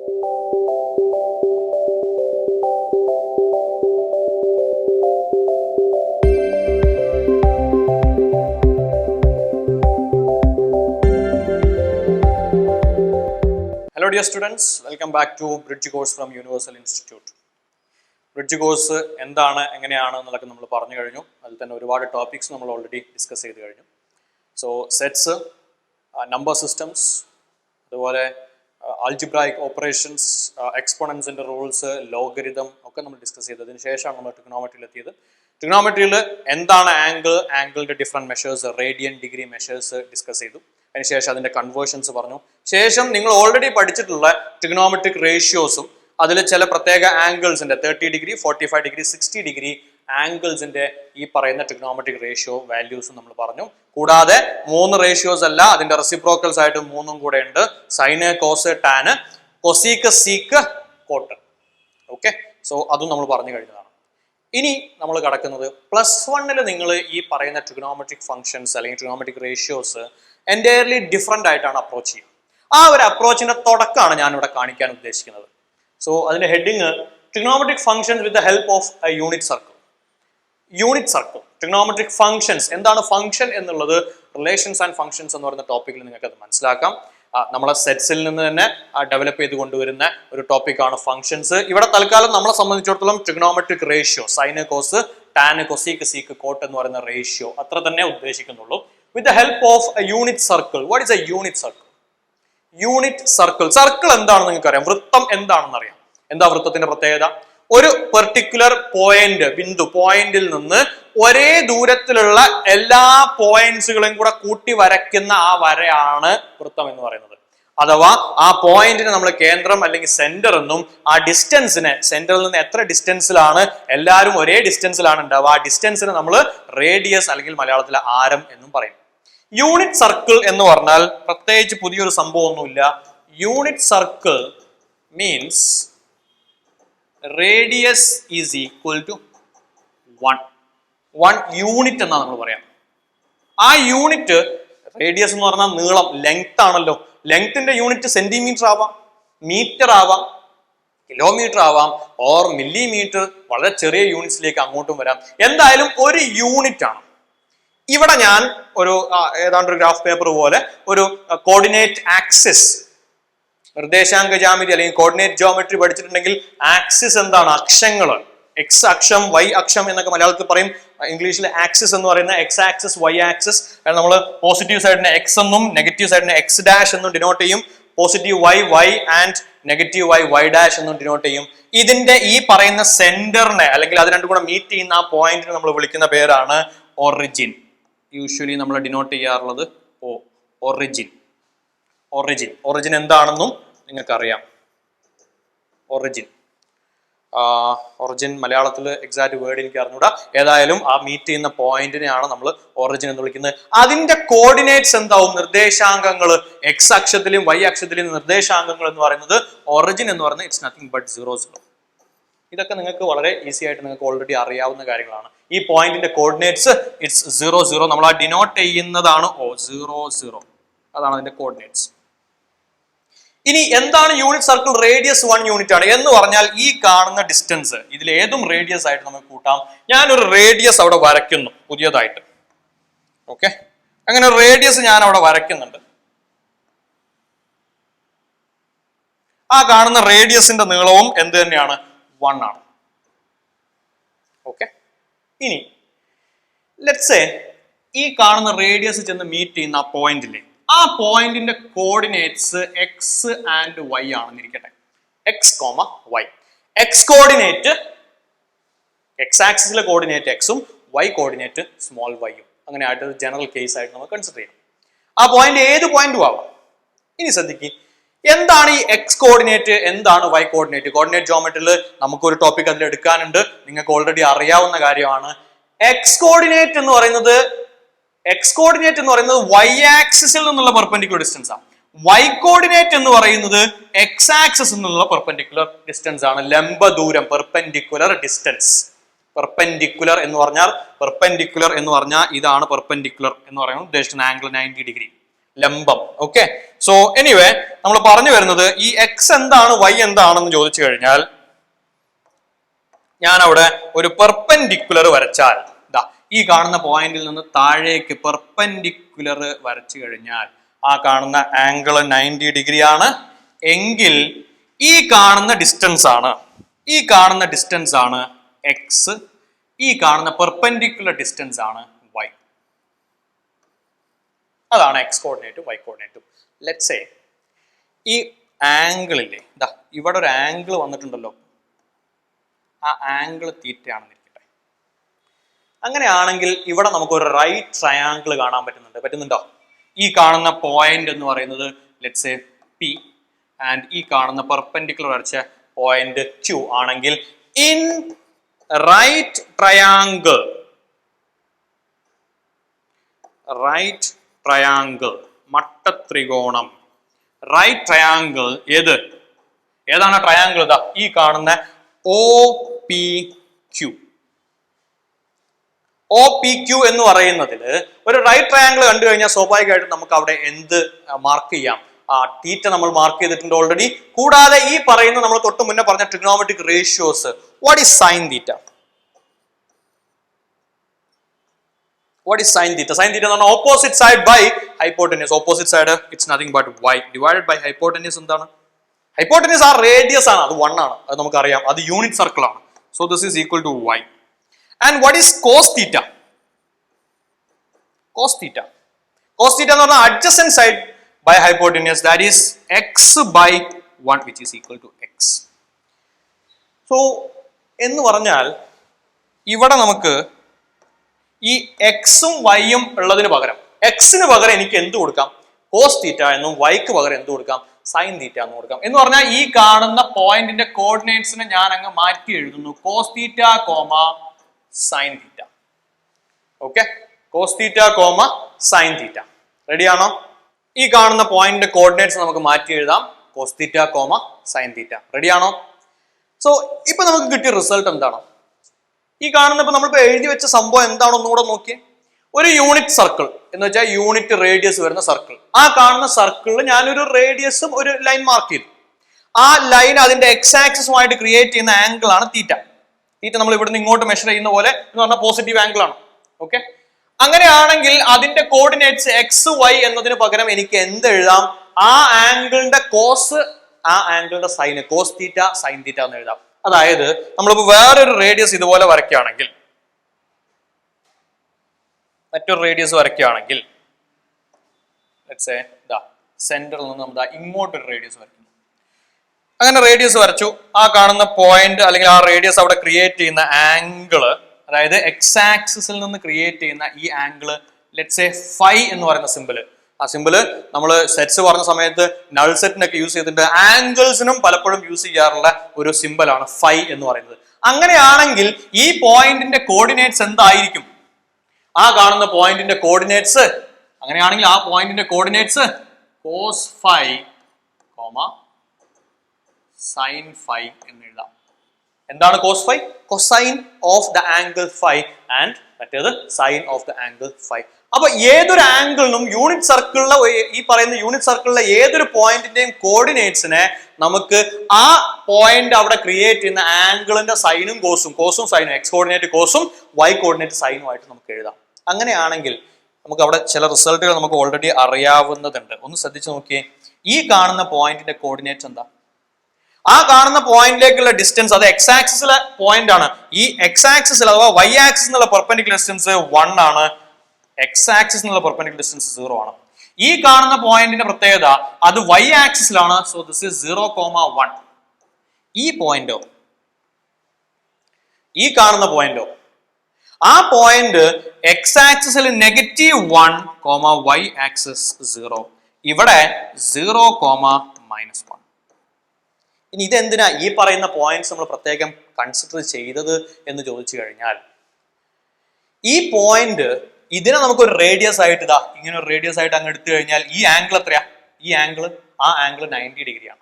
Hello dear students, welcome back to Bridge Course from Universal Institute. Bridge Course എന്താണ് എങ്ങനെയാണ് എന്നൊക്കെ നമ്മൾ പറഞ്ഞു കഴിഞ്ഞു. അതിൽ തന്നെ ഒരുപാട് ടോപ്പിക്സ് നമ്മൾ ഓൾറെഡി ഡിസ്കസ് ചെയ്ത് കഴിഞ്ഞു. സോ സെറ്റ്സ്, നമ്പർ സിസ്റ്റംസ്, അതുപോലെ ആൾജിബ്രായിക് ഓപ്പറേഷൻസ്, എക്സ്പോണൻസിൻ്റെ റൂൾസ്, ലോഗരിതം ഒക്കെ നമ്മൾ ഡിസ്കസ് ചെയ്തതിന് ശേഷമാണ് നമ്മൾ ട്രിഗണോമെട്രിയിൽ എത്തിയത്. ട്രിഗണോമെട്രിയിൽ എന്താണ് ആംഗിൾ, ആംഗിളിൻ്റെ different measures, radian, degree measures discuss ചെയ്തു. അതിനുശേഷം അതിൻ്റെ കൺവേർഷൻസ് പറഞ്ഞു. ശേഷം നിങ്ങൾ ഓൾറെഡി പഠിച്ചിട്ടുള്ള ട്രിഗണോമെട്രിക് റേഷ്യോസും അതിൽ ചില പ്രത്യേക ആംഗിൾസിൻ്റെ 30 ഡിഗ്രി, 45 ഡിഗ്രി, 60 ഡിഗ്രി ആംഗിൾസിൻ്റെ ഈ പറയുന്ന ട്രിഗണോമെട്രിക് റേഷ്യോ വാല്യൂസും നമ്മൾ പറഞ്ഞു. കൂടാതെ 3 റേഷ്യോസ് അല്ല, അതിൻ്റെ റെസിപ്രോക്കൽസ് ആയിട്ട് 3 കൂടെ ഉണ്ട്. Sine, cos, tan, cosec, sec, cot. Okay, so അതും നമ്മൾ പറഞ്ഞു കഴിഞ്ഞതാണ്. ഇനി നമ്മൾ കടക്കുന്നത് +1 നിങ്ങൾ ഈ പറയുന്ന ട്രിഗണോമെട്രിക് ഫംഗ്ഷൻസ് അല്ലെങ്കിൽ ട്രിഗണോമെട്രിക് റേഷ്യോസ് എൻറ്റയർലി ഡിഫറെൻ്റ് ആയിട്ടാണ് അപ്രോച്ച് ചെയ്യുക. ആ ഒരു അപ്രോച്ചിന്റെ തുടക്കമാണ് ഞാനിവിടെ കാണിക്കാൻ ഉദ്ദേശിക്കുന്നത്. സോ അതിന്റെ heading trigonometric functions with the help of a unit circle. Unit circle, trigonometric functions എന്താണ് ഫംഗ്ഷൻ എന്നുള്ളത് റിലേഷൻസ് ആൻഡ് ഫംഗ്ഷൻസ് എന്ന് പറയുന്ന ടോപ്പിക്കിൽ നിങ്ങൾക്ക് അത് മനസ്സിലാക്കാം. നമ്മളെ സെറ്റ്സിൽ നിന്ന് തന്നെ ഡെവലപ്പ് ചെയ്ത് കൊണ്ടുവരുന്ന ഒരു ടോപ്പിക്കാണ് ഫംഗ്ഷൻസ്. ഇവിടെ തൽക്കാലം നമ്മളെ സംബന്ധിച്ചിടത്തോളം trigonometric ratio, sine, cos, tan, cosec, sec, cot എന്ന് പറയുന്ന റേഷ്യോ അത്ര തന്നെ ഉദ്ദേശിക്കുന്നുള്ളൂ. With the help of a unit circle. What is a unit circle? Unit circle, circle എന്താണെന്ന് നിങ്ങൾക്ക് അറിയാം, വൃത്തം എന്താണെന്ന് അറിയാം. എന്താ വൃത്തത്തിന്റെ പ്രത്യേകത? ഒരു പെർട്ടിക്കുലർ പോയിന്റ്, ബിന്ദു, പോയിന്റിൽ നിന്ന് ഒരേ ദൂരത്തിലുള്ള എല്ലാ പോയിന്റ്സുകളെയും കൂടെ കൂട്ടി വരയ്ക്കുന്ന ആ വരയാണ് വൃത്തം എന്ന് പറയുന്നത്. അഥവാ ആ പോയിന്റിന് നമ്മൾ കേന്ദ്രം അല്ലെങ്കിൽ സെന്റർ എന്നും, ആ ഡിസ്റ്റൻസിനെ, സെന്ററിൽ നിന്ന് എത്ര ഡിസ്റ്റൻസിലാണ്, എല്ലാവരും ഒരേ ഡിസ്റ്റൻസിലാണ് ഉണ്ടാവുക, ആ ഡിസ്റ്റൻസിനെ നമ്മൾ റേഡിയസ് അല്ലെങ്കിൽ മലയാളത്തിലെ ആരം എന്നും പറയും. യൂണിറ്റ് സർക്കിൾ എന്ന് പറഞ്ഞാൽ പ്രത്യേകിച്ച് പുതിയൊരു സംഭവമൊന്നുമില്ല. Unit circle means radius is equal to 1 unit എന്നാണ് നമ്മൾ പറയാം. ആ യൂണിറ്റ്, റേഡിയസ് എന്ന് പറഞ്ഞാൽ നീളം, ലെങ്ത് ആണല്ലോ. ലെങ്ത്തിന്റെ യൂണിറ്റ് സെന്റിമീറ്റർ ആവാം, മീറ്റർ ആവാം, കിലോമീറ്റർ ആവാം, ഓർ മില്ലിമീറ്റർ, വളരെ ചെറിയ യൂണിറ്റ്സിലേക്ക് അങ്ങോട്ടും വരാം. എന്തായാലും ഒരു യൂണിറ്റ് ആണ്. ഇവിടെ ഞാൻ ഒരു ഏതാണ്ട് ഒരു ഗ്രാഫ് പേപ്പർ പോലെ ഒരു കോർഡിനേറ്റ് ആക്സിസ്, നിർദ്ദേശാങ്ക ജാമിതി അല്ലെങ്കിൽ കോർഡിനേറ്റ് ജോമെട്രി പഠിച്ചിട്ടുണ്ടെങ്കിൽ ആക്സിസ് എന്താണ്? അക്ഷങ്ങൾ. എക്സ് അക്ഷം, വൈ അക്ഷം എന്നൊക്കെ മലയാളത്തിൽ പറയും. ഇംഗ്ലീഷിൽ ആക്സിസ് എന്ന് പറയുന്ന എക്സ് ആക്സിസ്, വൈ ആക്സിസ്. നമ്മൾ പോസിറ്റീവ് സൈഡിനെ എക്സ് എന്നും നെഗറ്റീവ് സൈഡിനെ എക്സ് ഡാഷ് എന്നും ഡിനോട്ട് ചെയ്യും. Positive y, y and negative y, y dash എന്നും ഡിനോട്ട് ചെയ്യും. ഇതിന്റെ ഈ പറയുന്ന സെന്ററിനെ അല്ലെങ്കിൽ അത് രണ്ടും കൂടെ മീറ്റ് ചെയ്യുന്ന ആ പോയിന്റിനെ നമ്മൾ വിളിക്കുന്ന പേരാണ് ഒറിജിൻ. യൂഷ്വലി നമ്മൾ ഡിനോട്ട് ചെയ്യാറുള്ളത് ഒറിജിൻ. ഒറിജിൻ, ഒറിജിൻ എന്താണെന്നും നിങ്ങൾക്കറിയാം. ഒറിജിൻ, ഒറിജിൻ മലയാളത്തിൽ എക്സാക്ട് വേർഡ് എനിക്ക് അറിഞ്ഞൂടാ. ഏതായാലും ആ മീറ്റ് ചെയ്യുന്ന പോയിന്റിനെയാണ് നമ്മൾ ഒറിജിൻ എന്ന് വിളിക്കുന്നത്. അതിന്റെ കോർഡിനേറ്റ്സ് എന്താവും? നിർദ്ദേശാങ്കങ്ങൾ. എക്സ് അക്ഷത്തിലും വൈ അക്ഷത്തിലും നിർദ്ദേശാങ്കങ്ങൾ എന്ന് പറയുന്നത് ഒറിജിൻ എന്ന് പറയുന്നത് ഇറ്റ്സ് നത്തിങ് ബട്ട് 0, 0. ഇതൊക്കെ നിങ്ങൾക്ക് വളരെ ഈസി ആയിട്ട് നിങ്ങൾക്ക് ഓൾറെഡി അറിയാവുന്ന കാര്യങ്ങളാണ്. ഈ പോയിന്റിന്റെ കോർഡിനേറ്റ്സ് ഇറ്റ്സ് 0, 0. നമ്മൾ ആ ഡിനോട്ട് ചെയ്യുന്നതാണ് 0, 0. അതാണ് അതിന്റെ കോർഡിനേറ്റ്സ്. ഇനി എന്താണ് യൂണിറ്റ് സർക്കിൾ? റേഡിയസ് 1 യൂണിറ്റ് ആണ് എന്ന് പറഞ്ഞാൽ ഈ കാണുന്ന ഡിസ്റ്റൻസ് ഇതിൽ ഏതും റേഡിയസ് ആയിട്ട് നമുക്ക് കൂട്ടാം. ഞാനൊരു റേഡിയസ് അവിടെ വരയ്ക്കുന്നു പുതിയതായിട്ട്. ഓക്കെ, അങ്ങനെ റേഡിയസ് ഞാൻ അവിടെ വരയ്ക്കുന്നുണ്ട്. ആ കാണുന്ന റേഡിയസിന്റെ നീളവും എന്ത് തന്നെയാണ്? 1 ആണ്. ഓക്കെ, ഇനി ലെറ്റ്സ് സേ ഈ കാണുന്ന റേഡിയസ് ചെന്ന് മീറ്റ് ചെയ്യുന്ന ആ പോയിന്റിലെ ആ പോയിന്റിന്റെ കോർഡിനേറ്റ്സ് എക്സ് ആൻഡ് വൈ ആണെന്നിരിക്കട്ടെ. X comma y. X coordinate, x ആക്സിസിലെ കോർഡിനേറ്റ് എക്സും വൈ കോർഡിനേറ്റ് സ്മോൾ വൈയും. അങ്ങനെ ആയിട്ട് ഒരു ജനറൽ കേസ് ആയിട്ട് നമുക്ക് കൺസിഡർ ചെയ്യാം. ആ പോയിന്റ് ഏത് പോയിന്റും ആവാം. ഇനി ശ്രദ്ധിക്കുക, എന്താണ് ഈ എക്സ് കോർഡിനേറ്റ്, എന്താണ് വൈ കോർഡിനേറ്റ്? കോർഡിനേറ്റ് ജോമെട്രിയിൽ നമുക്കൊരു ടോപ്പിക് അതിൽ എടുക്കാനുണ്ട്. നിങ്ങൾക്ക് ഓൾറെഡി അറിയാവുന്ന കാര്യമാണ്. എക്സ് കോർഡിനേറ്റ് എന്ന് പറയുന്നത് വൈ ആക്സിസിൽ നിന്നുള്ള പെർപെൻഡിക്കുലർ ഡിസ്റ്റൻസ് ആണ്. വൈ കോർഡിനേറ്റ് എന്ന് പറയുന്നത് എക്സ് ആക്സിസ് നിന്നുള്ള പെർപെൻഡിക്കുലർ ഡിസ്റ്റൻസ് ആണ്. ലംബ ദൂരം, പെർപെൻഡിക്കുലർ ഡിസ്റ്റൻസ്. പെർപെൻഡിക്കുലർ എന്ന് പറഞ്ഞാൽ ഇതാണ് പെർപെൻഡിക്കുലർ എന്ന് പറയുന്നത് ഉദ്ദേശിക്കുന്ന ആംഗിൾ 90 ഡിഗ്രി, ലംബം. ഓക്കെ, സോ എനിവേ നമ്മൾ പറഞ്ഞു വരുന്നത് ഈ എക്സ് എന്താണ് വൈ എന്താണെന്ന് ചോദിച്ചു കഴിഞ്ഞാൽ ഞാൻ അവിടെ ഒരു പെർപെൻഡിക്കുലർ വരച്ചാൽ ഈ കാണുന്ന പോയിന്റിൽ നിന്ന് താഴേക്ക് പെർപെൻഡിക്കുലർ വരച്ചു കഴിഞ്ഞാൽ ആ കാണുന്ന ആംഗിൾ 90 ഡിഗ്രി ആണ് എങ്കിൽ ഈ കാണുന്ന ഡിസ്റ്റൻസ് ആണ് എക്സ്, ഈ കാണുന്ന പെർപെൻഡിക്കുലർ ഡിസ്റ്റൻസ് ആണ് വൈ. അതാണ് എക്സ് കോർഡിനേറ്റും വൈ കോർഡിനേറ്റും. ലെറ്റ്സ് സേ ഈ ആംഗിളില്ലേ, ഇവിടെ ഒരു ആംഗിൾ വന്നിട്ടുണ്ടല്ലോ, ആ ആംഗിൾ തീറ്റയാണെന്നിരിക്കട്ടെ. അങ്ങനെയാണെങ്കിൽ ഇവിടെ നമുക്കൊരു റൈറ്റ് ട്രയാംഗിൾ കാണാൻ പറ്റുന്നുണ്ടോ? ഈ കാണുന്ന പോയിന്റ് എന്ന് പറയുന്നത് ലെറ്റ്സ് സേ പി ആൻഡ് ഈ കാണുന്ന പെർപെൻഡിക്കുലർ വരച്ച പോയിന്റ് ക്യൂ ആണെങ്കിൽ ഇൻ റൈറ്റ് ട്രയാംഗിൾ മട്ടത്രികോണം, റൈറ്റ് ട്രയാംഗിൾ ഏതാണ് ട്രയാംഗിൾ? ഈ കാണുന്ന OPQ എന്ന് പറയുന്നതിൽ ഒരു റൈറ്റ് ട്രയാംഗിൾ കണ്ടു കഴിഞ്ഞാൽ സ്വാഭാവികമായിട്ടും നമുക്ക് അവിടെ എന്ത് മാർക്ക് ചെയ്യാം? തീറ്റ നമ്മൾ മാർക്ക് ചെയ്തിട്ടുണ്ട് ഓൾറെഡി. കൂടാതെ ഈ പറയുന്ന നമ്മൾ തൊട്ട് മുന്നേ പറഞ്ഞ trigonometric ratios. What is sine theta? Sin theta എന്ന് പറഞ്ഞാൽ opposite side by hypotenuse. Opposite side it's nothing but y divided by hypotenuse. എന്താണ് ഹൈപ്പോട്ടന്യൂസ്? ആ റേഡിയസ് ആണ്, അത് 1 ആണ്, അത് നമുക്കറിയാം, അത് യൂണിറ്റ് സർക്കിൾ ആണ്. So this is equal to y. And what is cos theta? Cos theta എന്ന് പറഞ്ഞാൽ adjacent side by hypotenuse, that is x by 1 which is equal to x. So എന്ന് പറഞ്ഞാൽ ഇവിടെ നമുക്ക് ഈ എക്സും വൈയും ഉള്ളതിന് പകരം എക്സിന് പകരം എനിക്ക് എന്ത് കൊടുക്കാം? കോസ് തീറ്റ എന്നും വൈക്ക് പകരം എന്ത് കൊടുക്കാം? സൈൻ തീറ്റ എന്ന് കൊടുക്കാം. എന്ന് പറഞ്ഞാൽ ഈ കാണുന്ന പോയിന്റിന്റെ കോർഡിനേറ്റ്സിനെ ഞാൻ അങ്ങ് മാറ്റി എഴുതുന്നു. Cos theta comma sine theta. Okay, cos theta comma sine theta. റെഡിയാണോ? ഈ കാണുന്ന പോയിന്റിന്റെ കോർഡിനേറ്റ്സ് നമുക്ക് മാറ്റി എഴുതാം. Cos theta comma sine theta. റെഡിയാണോ? സോ ഇപ്പൊ നമുക്ക് കിട്ടിയ റിസൾട്ട് എന്താണ്? ഈ കാണുന്ന ഇപ്പൊ നമ്മളിപ്പോ എഴുതി വെച്ച സംഭവം എന്താണോ ഒന്നുകൂടെ നോക്കിയേ. ഒരു യൂണിറ്റ് സർക്കിൾ എന്ന് വെച്ചാൽ യൂണിറ്റ് റേഡിയസ് വരുന്ന സർക്കിൾ. ആ കാണുന്ന സർക്കിളിൽ ഞാനൊരു റേഡിയസും ഒരു ലൈൻ മാർക്ക് ചെയ്തു. ആ ലൈൻ അതിന്റെ എക്സ് ആക്സിസുമായിട്ട് ക്രിയേറ്റ് ചെയ്യുന്ന ആംഗിൾ ആണ് തീറ്റ. തീറ്റ നമ്മൾ ഇവിടുന്ന് ഇങ്ങോട്ട് മെഷർ ചെയ്യുന്ന പോലെ എന്ന് പറഞ്ഞാൽ പോസിറ്റീവ് ആംഗിൾ ആണ്. ഓക്കെ, അങ്ങനെയാണെങ്കിൽ അതിന്റെ കോർഡിനേറ്റ്സ് എക്സ് വൈ എന്നതിന് പകരം എനിക്ക് എന്ത് എഴുതാം? ആ ആംഗിളിന്റെ കോസ്, ആ ആംഗിളിന്റെ sine, cos theta sine theta എന്ന് എഴുതാം. അതായത് നമ്മളിപ്പോ വേറൊരു റേഡിയസ് ഇതുപോലെ വരയ്ക്കുകയാണെങ്കിൽ, മറ്റൊരു റേഡിയസ് വരയ്ക്കുകയാണെങ്കിൽ സെന്ററിൽ നിന്ന് നമ്മൾ ഇങ്ങോട്ടൊരു റേഡിയസ് വരയ്ക്കുന്നു. അങ്ങനെ റേഡിയസ് വരച്ചു. ആ കാണുന്ന പോയിന്റ് അല്ലെങ്കിൽ ആ റേഡിയസ് അവിടെ ക്രിയേറ്റ് ചെയ്യുന്ന ആംഗിള്, അതായത് എക്സ് ആക്സിസിൽ നിന്ന് ക്രിയേറ്റ് ചെയ്യുന്ന ഈ ആംഗിള് ലെറ്റ്സ് സേ ഫൈ എന്ന് പറയുന്ന സിമ്പിള്. ആ സിമ്പിള് നമ്മൾ സെറ്റ്സ് പറഞ്ഞ സമയത്ത് നൾ സെറ്റിനൊക്കെ യൂസ് ചെയ്തിട്ടുണ്ട്. ആംഗിൾസിനും പലപ്പോഴും യൂസ് ചെയ്യാറുള്ള ഒരു സിമ്പിൾ ആണ് ഫൈ എന്ന് പറയുന്നത്. അങ്ങനെയാണെങ്കിൽ ഈ പോയിന്റിന്റെ കോർഡിനേറ്റ്സ് എന്തായിരിക്കും? ആ കാണുന്ന പോയിന്റിന്റെ കോർഡിനേറ്റ്സ്, അങ്ങനെയാണെങ്കിൽ ആ പോയിന്റിന്റെ coordinates cos phi comma sine phi എന്ന് എഴുതാം. എന്താണ് cos phi? Cosine of the angle phi and മറ്റേത് sine of the angle phi. അപ്പൊ ഏതൊരു ആംഗിളിനും യൂണിറ്റ് സർക്കിളിലെ, ഈ പറയുന്ന യൂണിറ്റ് സർക്കിളിലെ ഏതൊരു പോയിന്റിന്റെയും കോർഡിനേറ്റ്സിനെ നമുക്ക് ആ പോയിന്റ് അവിടെ ക്രിയേറ്റ് ചെയ്യുന്ന ആംഗിളിന്റെ സൈനും കോസും സൈനും, എക്സ് കോർഡിനേറ്റ് കോസും വൈ കോർഡിനേറ്റ് സൈനുമായിട്ട് നമുക്ക് എഴുതാം. അങ്ങനെയാണെങ്കിൽ നമുക്ക് അവിടെ ചില റിസൾട്ടുകൾ നമുക്ക് ഓൾറെഡി അറിയാവുന്നതുണ്ട്. ഒന്ന് ശ്രദ്ധിച്ചു നോക്കിയേ. ഈ കാണുന്ന പോയിന്റിന്റെ കോർഡിനേറ്റ്സ് എന്താ? ആ കാണുന്ന പോയിന്റിലേക്കുള്ള ഡിസ്റ്റൻസ്, അത് എക്സ് ആക്സിസിലെ പോയിന്റ് ആണ്. ഈ എക്സ് ആക്സിസിൽ അഥവാ വൈ ആക്സിസ് എന്നുള്ള പെർപെൻഡിക്കുലർ ഡിസ്റ്റൻസ് 1 ആണ്. എക്സ് ആക്സിസ് എന്നുള്ള പെർപെൻഡിക്കുലർ ഡിസ്റ്റൻസ് 0 ആണ്. ഈ കാണുന്ന പോയിന്റിന്റെ പ്രത്യേകത അത് വൈ ആക്സിസിലാണ്. So this is 0,1. ഈ പോയിന്റോ, ഈ കാണുന്ന പോയിന്റോ, ആ പോയിന്റ് എക്സ് ആക്സിസിൽ -1, വൈ ആക്സിസ് 0. ഇവിടെ 0,-1. ഇനി ഇതെന്തിനാ ഈ പറയുന്ന പോയിന്റ്സ് നമ്മൾ പ്രത്യേകം കൺസിഡർ ചെയ്തത് എന്ന് ചോദിച്ചു കഴിഞ്ഞാൽ, ഈ പോയിന്റ് ഇതിനെ നമുക്കൊരു റേഡിയസ് ആയിട്ട് ഇങ്ങനെ ഒരു റേഡിയസ് ആയിട്ട് അങ്ങ് എടുത്തു കഴിഞ്ഞാൽ ഈ ആംഗിൾ എത്രയാ? ഈ ആംഗിൾ, ആ ആംഗിൾ 90 ഡിഗ്രി ആണ്.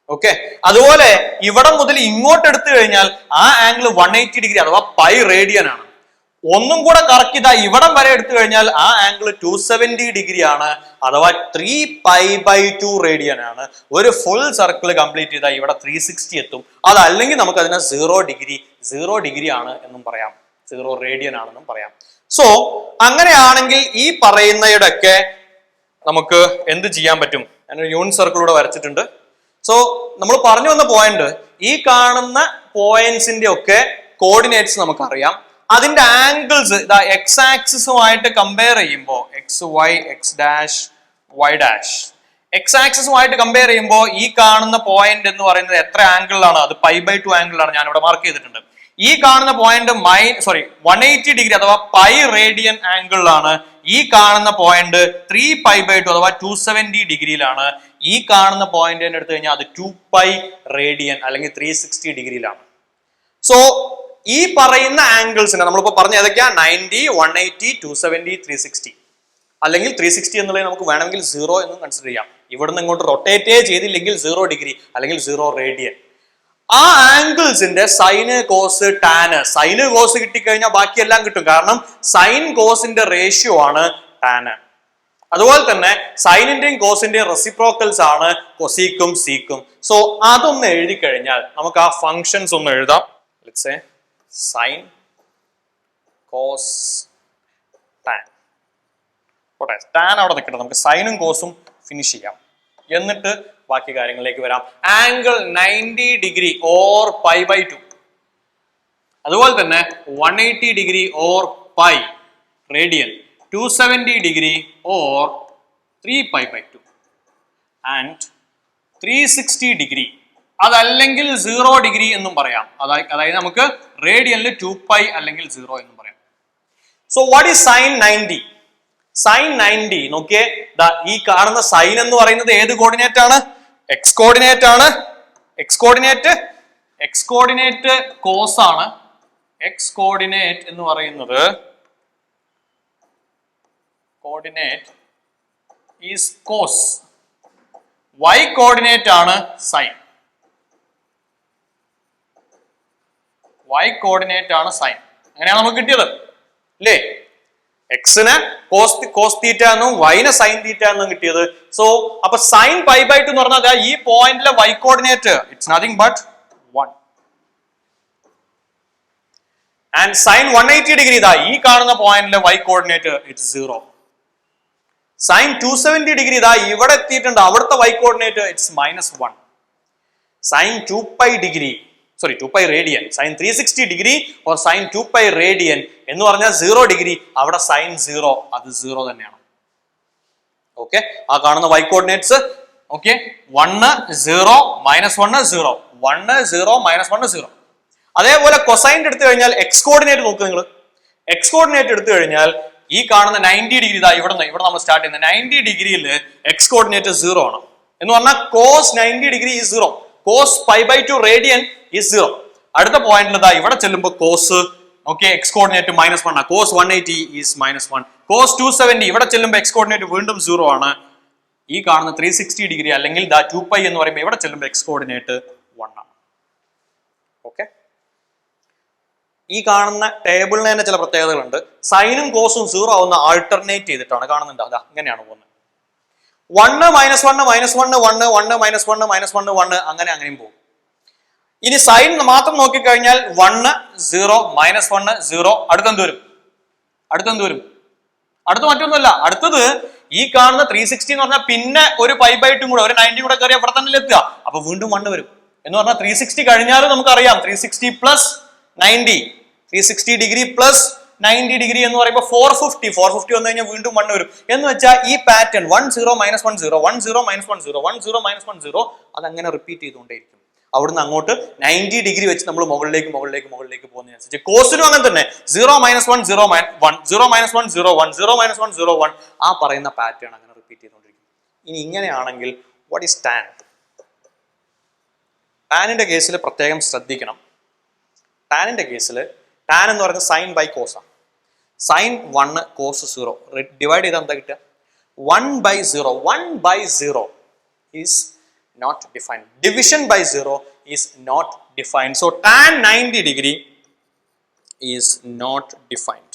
ഓക്കെ, അതുപോലെ ഇവിടെ മുതൽ ഇങ്ങോട്ട് എടുത്തു കഴിഞ്ഞാൽ ആ ആംഗിൾ 180 ഡിഗ്രി അഥവാ പൈ റേഡിയൻ ആണ്. ഒന്നും കൂടെ കറക്കി ഇതാ ഇവിടം വരെ എടുത്തു കഴിഞ്ഞാൽ ആ ആംഗിൾ 270 ഡിഗ്രി ആണ്, അഥവാ 3π/2 റേഡിയൻ ആണ്. ഒരു ഫുൾ സർക്കിൾ കംപ്ലീറ്റ് ചെയ്താൽ ഇവിടെ 360 എത്തും. അതല്ലെങ്കിൽ നമുക്ക് അതിനെ 0 ഡിഗ്രി ആണ് എന്നും പറയാം, 0 റേഡിയൻ ആണെന്നും പറയാം. സോ അങ്ങനെയാണെങ്കിൽ ഈ പറയുന്നതൊക്കെ നമുക്ക് എന്ത് ചെയ്യാൻ പറ്റും? ഞാനൊരു യൂണിറ്റ് സർക്കിളൂടെ വരച്ചിട്ടുണ്ട്. സോ നമ്മൾ പറഞ്ഞു വന്ന പോയിന്റ്, ഈ കാണുന്ന പോയിന്റ്സിന്റെ ഒക്കെ കോർഡിനേറ്റ്സ് നമുക്കറിയാം. അതിന്റെ ആംഗിൾസ് ഇതാ എക്സ് ആക്സിസുമായിട്ട് കമ്പയർ ചെയ്യുമ്പോൾ x y x dash y dash x ആക്സിസുമായിട്ട് കമ്പയർ ചെയ്യുമ്പോൾ ഈ കാണുന്ന പോയിന്റ് എന്ന് പറയുന്നത് എത്ര ആംഗിളിലാണ്? അത് π/2 ആംഗിളിലാണ്. ഞാൻ ഇവിടെ മാർക്ക് ചെയ്തിട്ടുണ്ട്. ഈ കാണുന്ന പോയിന്റ് 180 ഡിഗ്രി അഥവാ പൈ റേഡിയൻ ആംഗിളിലാണ്. ഈ കാണുന്ന പോയിന്റ് 3π/2 അഥവാ 270 ഡിഗ്രിയിലാണ്. ഈ കാണുന്ന പോയിന്റ് എടുത്തു കഴിഞ്ഞാൽ അത് 2π റേഡിയൻ അല്ലെങ്കിൽ 360 ഡിഗ്രിയിലാണ്. സോ ഈ പറയുന്ന ആംഗിൾസിനെ നമ്മളിപ്പോ പറഞ്ഞ ഏതൊക്കെയാ? 90, 180, 270, 360. അല്ലെങ്കിൽ 360 എന്നുള്ളത് നമുക്ക് വേണമെങ്കിൽ 0 എന്നും കൺസിഡർ ചെയ്യാം. ഇവിടുന്ന് ഇങ്ങോട്ട് റൊട്ടേറ്റേ ചെയ്തില്ലെങ്കിൽ 0 ഡിഗ്രി അല്ലെങ്കിൽ 0 റേഡിയൻ. ആ ആംഗിൾസിന്റെ sine cos tan, sine cos കിട്ടിക്കഴിഞ്ഞാൽ ബാക്കിയെല്ലാം കിട്ടും. കാരണം സൈൻ കോസിന്റെ റേഷ്യോ ആണ് ടാന്. അതുപോലെ തന്നെ സൈനിന്റെയും കോസിന്റെയും റെസിപ്രോക്കൽസ് ആണ് കൊസീക്കും സീക്കും. സോ അതൊന്ന് എഴുതി കഴിഞ്ഞാൽ നമുക്ക് ആ ഫങ്ഷൻസ് ഒന്ന് എഴുതാം. Let's say sine cos tan. പോട്ടെ, ടാൻ അവിടെ നിൽക്കട്ടെ, നമുക്ക് സൈനും കോസും ഫിനിഷ് ചെയ്യാം. എന്നിട്ട് ബാക്കി കാര്യങ്ങളിലേക്ക് വരാം. ആംഗിൾ 90 ഡിഗ്രി ഓർ π/2, അതുപോലെ തന്നെ 180 degree or pi radian, 270 degree or 3π/2 and 360 degree അതല്ലെങ്കിൽ 0 ഡിഗ്രി എന്നും പറയാം. അതായത് നമുക്ക് റേഡിയനിൽ 2π അല്ലെങ്കിൽ 0 എന്നും പറയാം. So what is sine 90? Sine 90 നോക്കിയേ, ഈ കാണുന്ന സൈൻ എന്ന് പറയുന്നത് ഏത് കോർഡിനേറ്റ് ആണ്? എക്സ് കോർഡിനേറ്റ് ആണ്. എക്സ് കോർഡിനേറ്റ് കോസ് ആണ്. എക്സ് കോർഡിനേറ്റ് എന്ന് പറയുന്നത് coordinate is cos. Y coordinate ആണ് സൈൻ. വൈ കോർഡിനേറ്റ് ആണ് സൈൻ. അങ്ങനെയാണ് നമുക്ക് കിട്ടിയത് അല്ലേ? എക്സിന് കോസ് തീറ്റ എന്നും വൈന് സൈൻ തീറ്റ എന്നും കിട്ടിയത്. സോ അപ്പൊ സൈൻ π/2 എന്ന് പറഞ്ഞാൽ ഈ പോയിന്റിലെ y coordinate it's nothing but 1. And sine 180 degree ഇതാ ഈ കാണുന്ന പോയിന്റിലെ y coordinate it's 0. Sine 270 degree ഇതാ ഇവിടെ എത്തിയിട്ടുണ്ട്, അവിടുത്തെ y coordinate it's -1. Sine 2π radian, sine 360 degree or sine 2π radian എന്ന് പറഞ്ഞാൽ 0 ഡിഗ്രി, അവിടെ സൈൻ 0 അത് 0 തന്നെയാണ്. ഓക്കെ, ആ കാണുന്ന വൈ കോർഡിനേറ്റ്സ് ഓക്കെ 1 0 -1 0 1 0 -1 0. അതേപോലെ കൊസൈൻ എടുത്തു കഴിഞ്ഞാൽ എക്സ് കോർഡിനേറ്റ് നോക്കുക നിങ്ങൾ. എക്സ് കോർഡിനേറ്റ് എടുത്തു കഴിഞ്ഞാൽ ഈ കാണുന്ന 90 ഡിഗ്രി ഇതാ ഇവിടെ നമ്മൾ സ്റ്റാർട്ട് ചെയ്യുന്നത് 90 ഡിഗ്രിയിൽ എക്സ് കോർഡിനേറ്റ് 0 ആണ് എന്ന് പറഞ്ഞാൽ cos 90 degree is 0, cos π/2 radian is 0. അടുത്ത പോയിന്റിൽ ഇതാ ഇവിടെ ചെല്ലുമ്പോൾ കോസ് ഓക്കെ എക്സ് കോർഡിനേറ്റ് -1 ആണ്, കോസ് 180 ഈസ് -1, കോസ് 270 ഇവിടെ ചെല്ലുമ്പോൾ എക്സ് കോർഡിനേറ്റ് വീണ്ടും 0 ആണ്. ഈ കാണുന്ന 360 ഡിഗ്രി അല്ലെങ്കിൽ 2π എന്ന് പറയുമ്പോൾ ഇവിടെ ചെല്ലുമ്പോൾ എക്സ് കോർഡിനേറ്റ് 1 ആണ്. ഓക്കെ, ഈ കാണുന്ന ടേബിളിന് തന്നെ ചില പ്രത്യേകതകളുണ്ട്. സൈനും കോസും 0 ആവുന്ന ആൾട്ടർനേറ്റ് ചെയ്തിട്ടാണ് കാണുന്നുണ്ട്. അതാ ഇങ്ങനെയാണ് പോകുന്നത്. 1 -1 -1 1 1 -1 -1 1 അങ്ങനെയും പോകും. ഇനി സൈൻ മാത്രം നോക്കിക്കഴിഞ്ഞാൽ 1 0 -1 0. അടുത്തെന്ത് വരും? അടുത്ത മറ്റൊന്നുമല്ല, അടുത്തത് ഈ കാണുന്ന 360 എന്ന് പറഞ്ഞാൽ പിന്നെ ഒരു π/2 കൂടെ ഒരു 90 കൂടെ കയറി അവിടെ തന്നെ എത്തുക. അപ്പൊ വീണ്ടും 1 വരും എന്ന് പറഞ്ഞാൽ 360 കഴിഞ്ഞാലും നമുക്കറിയാം 360 പ്ലസ് 90, 360 ഡിഗ്രി പ്ലസ് 90 ഡിഗ്രി എന്ന് പറയുമ്പോൾ 450 വന്നു കഴിഞ്ഞാൽ വീണ്ടും 1 വരും. എന്ന് വെച്ചാൽ ഈ പാറ്റേൺ 1 0 -1 0 1 0 -1 0 1 0 -1 0 അതങ്ങനെ റിപ്പീറ്റ് ചെയ്തുകൊണ്ടേയിരിക്കും. അവിടുന്ന് അങ്ങോട്ട് 90 ഡിഗ്രി വെച്ച് നമ്മൾ മുകളിലേക്ക് പോകുന്നതിനനുസരിച്ച് കോസിനും അങ്ങനെ തന്നെ 0 -1 0 1 0 -1 0 1 0 -1 0 1 ആ പറയുന്ന പാറ്റേൺ അങ്ങനെ റിപ്പീറ്റ് ചെയ്തുകൊണ്ടിരിക്കും. ഇനി ഇങ്ങനെയാണെങ്കിൽ വാട്ട് ഈസ് ടാൻ? ടാനിന്റെ കേസിൽ പ്രത്യേകം ശ്രദ്ധിക്കണം. ടാനിന്റെ കേസിൽ ടാൻ എന്ന് പറയുന്നത് സൈൻ ബൈ കോസ് ആണ്. സൈൻ 1 കോസ് 0 ഡിവൈഡ് ചെയ്താൽ എന്താ കിട്ടുക? 1/0 is not defined. Division by 0 is not defined. So tan 90 degree is not defined.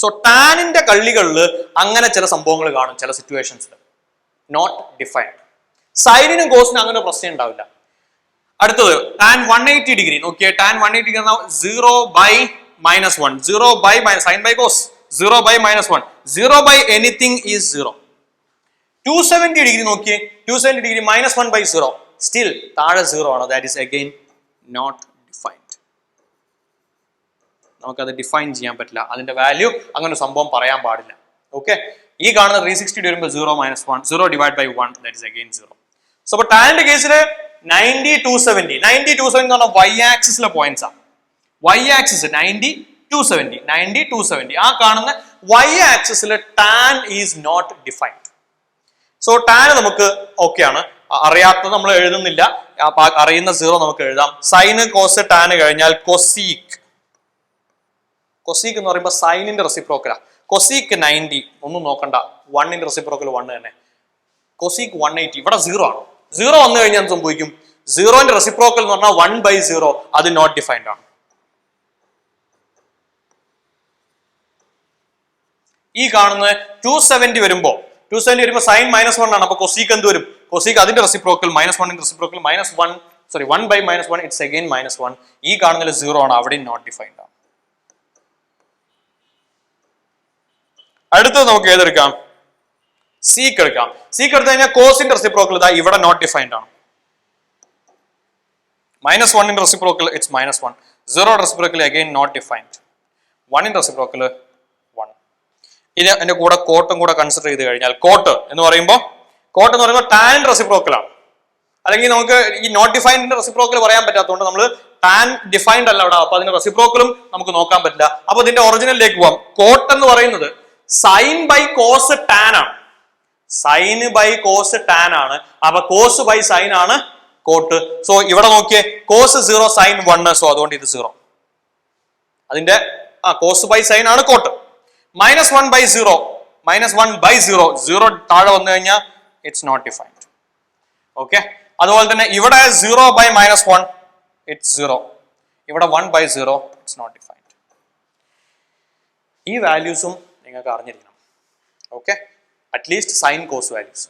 So ടാനിന്റെ കള്ളികളിൽ അങ്ങനെ ചില സംഭവങ്ങൾ കാണും ചില സിറ്റുവേഷൻസിൽ. Not defined. സൈനിനും കോസിനും അങ്ങനെ പ്രശ്നം ഉണ്ടാവില്ല. അടുത്തത് ടാൻ 180 ഡിഗ്രി നോക്കിയേ. Tan 180 degree 0 by -1, 0 by sin by cos, 0 by -1, 0 by anything is 0. 270 degree നോക്കിയേ. 270 ഡിഗ്രി -1 by 0, സ്റ്റിൽ താഴെ 0 ആണ്. That is again not defined. നമുക്കത് ഡിഫൈൻ ചെയ്യാൻ പറ്റില്ല. അതിന്റെ വാല്യൂ അങ്ങനെ സംഭവം പറയാൻ പാടില്ല. ഓക്കെ, ഈ കാണുന്ന 360 വരുമ്പോൾ 0 - 1, 0 divide by 1, that is again 0. So അപ്പോൾ ടാനിന്റെ കേസിൽ 90, 270 എന്ന് പറഞ്ഞാൽ y ആക്സിസിലെ പോയിന്റ്സ് ആണ്. y axis 90, 270, 90, 270. ആ കാണുന്ന y ആക്സിസിൽ tan is not defined. So tan നമുക്ക് ഓക്കെ ആണ്. അറിയാത്തത് നമ്മൾ എഴുതുന്നില്ല, അറിയുന്ന 0 നമുക്ക് എഴുതാം. സൈന് കോസ് ടാന് കഴിഞ്ഞാൽ കൊസീക്ക്. കൊസീക്ക് എന്ന് പറയുമ്പോൾ സൈനിന്റെ റെസിപ്രോക്കലാ. കൊസീക്ക് 90 ഒന്നും നോക്കണ്ട, 1ന്റെ റെസിപ്രോക്കൽ 1 തന്നെ. കൊസീക്ക് 180, ഇവിടെ 0 ആണ്. 0 വന്നു കഴിഞ്ഞാൽ എന്ത് സംഭവിക്കും? 0ന്റെ റെസിപ്രോക്കൽ എന്ന് പറഞ്ഞാൽ 1/0, അത് നോട്ട് ഡിഫൈൻഡ് ആണ്. ഈ കാണുന്ന 270 വരുമ്പോൾ സൈൻ -1 ആണ്. അപ്പൊ കൊസീക്ക് എന്ത് വരും? കൊസീക്ക് അതിന്റെ റെസിപ്രോക്കൽ -1ന്റെ റെസിപ്രോക്കൽ -1 ഇറ്റ്സ് അഗൈൻ -1. ഈ കാണുന്നതിൽ 0 ആണ്, അവിടെ നോട്ട് ഡിഫൈൻഡ് ആണ്. അടുത്തത് നമുക്ക് ഏതെടുക്കാം? സീക്ക് എടുക്കാം. സീക്ക് എടുത്തു കഴിഞ്ഞാൽ കോസിന്റെ റെസിപ്രോക്കൽ ഇതാ ഇവിടെ നോട്ട് ഡിഫൈൻഡ് ആണ്. -1ന്റെ reciprocal it's -1, 0 reciprocal again not defined, 1ന്റെ റെസിപ്രോക്കൽ 1. ഇനി എന്റെ കൂടെ കോട്ടും കൂടെ കൺസിഡർ ചെയ്ത് കഴിഞ്ഞാൽ കോട്ട് എന്ന് പറയുമ്പോൾ ടാൻ റെസിപ്രോക്കൽ ആണ്. അല്ലെങ്കിൽ നമുക്ക് ഈ നോട്ട് ഡിഫൈൻഡിന്റെ റെസിപ്രോക്കൽ പറയാൻ പറ്റാത്തതുകൊണ്ട് നമ്മൾ ടാൻ ഡിഫൈൻഡ് അല്ല അവിടെ, അപ്പൊ അതിന്റെ റെസിപ്രോക്കലും നമുക്ക് നോക്കാൻ പറ്റില്ല. അപ്പൊ ഇതിന്റെ ഒറിജിനലിലേക്ക് പോവാം. കോട്ട് എന്ന് പറയുന്നത് സൈൻ ബൈ കോസ് ടാൻ ആണ്. സൈന് ബൈ കോസ് ടാൻ ആണ്. അപ്പൊ കോസ് ബൈ സൈൻ ആണ് കോട്ട്. സോ ഇവിടെ നോക്കിയേ, കോസ് 0 സൈൻ 1, സോ അതുകൊണ്ട് ഇത് 0. അതിന്റെ കോസ് ബൈ സൈൻ ആണ് കോട്ട്. -1/0, -1/0, 0 താഴെ വന്നു കഴിഞ്ഞാൽ ഇറ്റ്സ് നോട്ട് ഡിഫൈൻഡ്. ഓക്കെ, അതുപോലെ തന്നെ ഇവിടെ 0 by -1 ഇറ്റ്സ് 0, ഇവിടെ 1/0 ഇറ്റ്സ് നോട്ട് ഡിഫൈൻഡ്. ഈ വാല്യൂസും നിങ്ങൾക്ക് അറിഞ്ഞിരിക്കണം. Okay, at least sine cos values.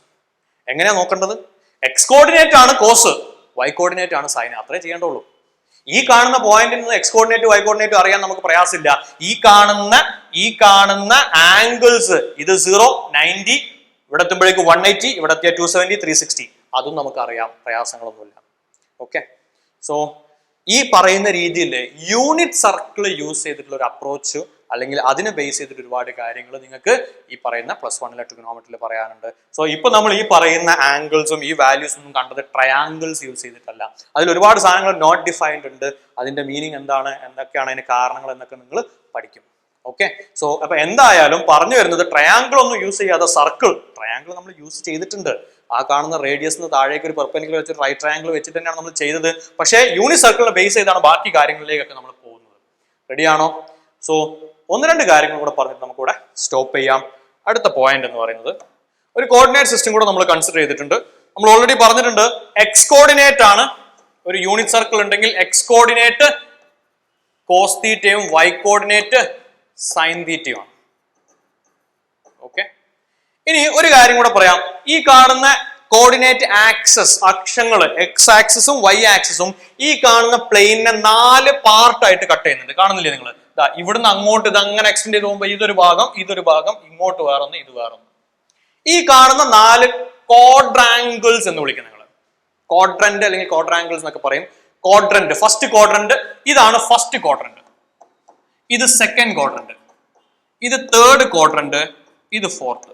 എങ്ങനെയാ നോക്കേണ്ടത്? എക്സ് കോർഡിനേറ്റ് ആണ് കോസ്, വൈ കോർഡിനേറ്റ് ആണ് സൈൻ, അത്രേ ചെയ്യേണ്ടുള്ളൂ. ഈ കാണുന്ന പോയിന്റിൽ നിന്ന് എക്സ് കോർഡിനേറ്റ് വൈ കോർഡിനേറ്റ് അറിയാൻ നമുക്ക് പ്രയാസമില്ല. ഈ കാണുന്ന ആംഗിൾസ്, ഇത് 0, 90, ഇവിടെ എത്തുമ്പോഴേക്ക് 180, ഇവിടെ എത്തിയ 270, 360, അതും നമുക്ക് അറിയാം, പ്രയാസങ്ങളൊന്നുമില്ല. ഓക്കെ, സോ ഈ പറയുന്ന രീതിയിൽ യൂണിറ്റ് സർക്കിൾ യൂസ് ചെയ്തിട്ടുള്ള ഒരു അപ്രോച്ച് അല്ലെങ്കിൽ അതിനെ ബേസ് ചെയ്തിട്ട് ഒരുപാട് കാര്യങ്ങൾ നിങ്ങൾക്ക് ഈ പറയുന്ന +1 ട്രിഗണോമെട്രിയിൽ പറയാനുണ്ട്. സോ ഇപ്പൊ നമ്മൾ ഈ പറയുന്ന ആംഗിൾസും ഈ വാല്യൂസും ഒന്നും കണ്ടത് ട്രയാംഗിൾസ് യൂസ് ചെയ്തിട്ടല്ല. അതിൽ ഒരുപാട് സാധനങ്ങൾ നോട്ട് ഡിഫൈൻഡ് ഉണ്ട്. അതിന്റെ മീനിങ് എന്താണ്, എന്തൊക്കെയാണ് അതിന്റെ കാരണങ്ങൾ എന്നൊക്കെ നിങ്ങൾ പഠിക്കും. ഓക്കെ, സോ അപ്പൊ എന്തായാലും പറഞ്ഞു വരുന്നത് ട്രയാംഗിൾ ഒന്നും യൂസ് ചെയ്യാതെ സർക്കിൾ, ട്രയാംഗിൾ നമ്മൾ യൂസ് ചെയ്തിട്ടുണ്ട്. ആ കാണുന്ന റേഡിയസിന് താഴേക്ക് ഒരു പെർപെൻഡിക്കുലർ വെച്ച് റൈറ്റ് ട്രയാംഗിൾ വെച്ചിട്ട് തന്നെയാണ് നമ്മൾ ചെയ്തത്. പക്ഷേ യൂണിറ്റ് സർക്കിളിനെ ബേസ് ചെയ്താണ് ബാക്കി കാര്യങ്ങളിലേക്കൊക്കെ നമ്മൾ പോകുന്നത്. റെഡിയാണോ? സോ 1-2 കാര്യങ്ങൾ കൂടെ പറഞ്ഞിട്ട് നമുക്കിവിടെ സ്റ്റോപ്പ് ചെയ്യാം. അടുത്ത പോയിന്റ് എന്ന് പറയുന്നത് ഒരു കോർഡിനേറ്റ് സിസ്റ്റം കൂടെ നമ്മൾ കൺസിഡർ ചെയ്തിട്ടുണ്ട്. നമ്മൾ ഓൾറെഡി പറഞ്ഞിട്ടുണ്ട് എക്സ് കോർഡിനേറ്റ് ആണ്. ഒരു യൂണിറ്റ് സർക്കിൾ ഉണ്ടെങ്കിൽ എക്സ് കോർഡിനേറ്റ് കോസ് തീറ്റയും വൈ കോർഡിനേറ്റ് സൈൻ തീറ്റയും ആണ്. ഓക്കെ, ഇനി ഒരു കാര്യം കൂടെ പറയാം. ഈ കാണുന്ന കോർഡിനേറ്റ് ആക്സസ്, അക്ഷങ്ങൾ എക്സ് ആക്സിസും വൈ ആക്സിസും ഈ കാണുന്ന പ്ലെയിനിനെ 4 പാർട്ടായിട്ട് കട്ട് ചെയ്യുന്നുണ്ട്. കാണുന്നില്ലേ നിങ്ങൾ? ഇവിടുന്ന് അങ്ങോട്ട് ഇത് അങ്ങനെ എക്സ്റ്റെൻഡ് ചെയ്ത് പോകുമ്പോൾ ഇതൊരു ഭാഗം, ഇങ്ങോട്ട് വേറൊന്ന്, ഇത് വേറൊന്ന്. ഈ കാണുന്ന 4 ക്വാഡ്രാംഗിൾസ് എന്ന് വിളിക്കുന്നത് നിങ്ങൾ. ക്വാഡ്രന്റ് അല്ലെങ്കിൽ ക്വാഡ്രാംഗിൾസ് എന്നൊക്കെ പറയും. ക്വാഡ്രന്റ്, ഫസ്റ്റ് ക്വാഡ്രന്റ്, ഇതാണ് ഫസ്റ്റ് ക്വാഡ്രന്റ്, ഇത് സെക്കൻഡ് ക്വാഡ്രന്റ്, ഇത് തേർഡ് ക്വാഡ്രന്റ്, ഇത് ഫോർത്ത്.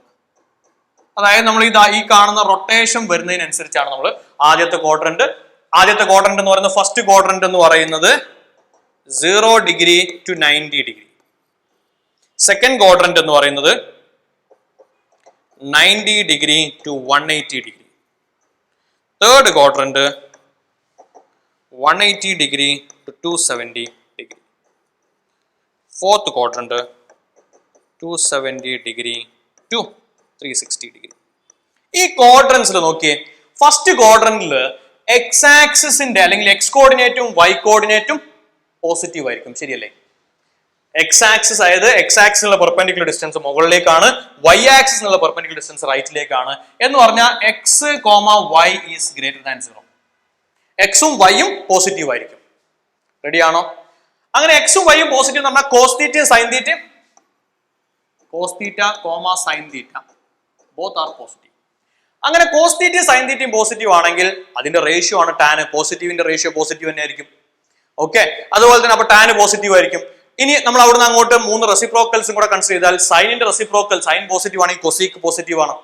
അതായത് നമ്മൾ ഈ കാണുന്ന റൊട്ടേഷൻ വരുന്നതിനനുസരിച്ചാണ് നമ്മൾ ആദ്യത്തെ ക്വാഡ്രന്റ് എന്ന് പറയുന്നത്, ഫസ്റ്റ് ക്വാഡ്രന്റ് എന്ന് പറയുന്നത് 0 degree to 90 degree. Second quadrant എന്ന് പറയുന്നത് 90 degree to 180 degree. Third quadrant 180 degree to 270 degree. Fourth quadrant 270 degree to 360 degree. ഈ ക്വാഡ്രന്റ്സിൽ നോക്കിയേ, ഫസ്റ്റ് ക്വാഡ്രന്റിൽ എക്സ് ആക്സിസിന്റെ അല്ലെങ്കിൽ എക്സ് കോർഡിനേറ്റും വൈ കോർഡിനേറ്റും പോസിറ്റീവ് ആയിരിക്കും, ശരിയല്ലേ? എക്സ് ആക്സിസ് അതായത് എക്സ് ആക്സിനുള്ള പെർപെൻഡിക്കുലർ ഡിസ്റ്റൻസ് മുകളിലേക്കാണ്, വൈ ആക്സിസിനുള്ള പെർപെൻഡിക്കുലർ ഡിസ്റ്റൻസ് റൈറ്റിലേക്കാണ് എന്ന് പറഞ്ഞാൽ x comma y is greater than 0. എക്സും വൈയും പോസിറ്റീവ് ആയിരിക്കും. റെഡി ആണോ? അങ്ങനെ എക്സും വൈയും പോസിറ്റീവ് എന്ന് പറഞ്ഞാൽ കോസ് തീറ്റയും സൈൻ തീറ്റയും, cos theta comma sine theta both are positive. അങ്ങനെ കോസ് തീറ്റയും സൈൻ തീറ്റയും പോസിറ്റീവ് ആണെങ്കിൽ അതിന്റെ റേഷ്യോ ആണ് ടാൻ. പോസിറ്റീവിന്റെ റേഷ്യോ പോസിറ്റീവ് തന്നെ ആയിരിക്കും. ഓക്കെ, അതുപോലെ തന്നെ അപ്പൊ ടാൻ പോസിറ്റീവ് ആയിരിക്കും. ഇനി നമ്മൾ അവിടുന്ന് അങ്ങോട്ട് 3 റെസിപ്രോക്കൽസും കൂടെ കൺസിഡർ ചെയ്താൽ സൈനിന്റെ റെസിപ്രോക്കൽ സൈൻ പോസിറ്റീവ് ആണെങ്കിൽ കൊസീക്ക് പോസിറ്റീവ് ആണ്.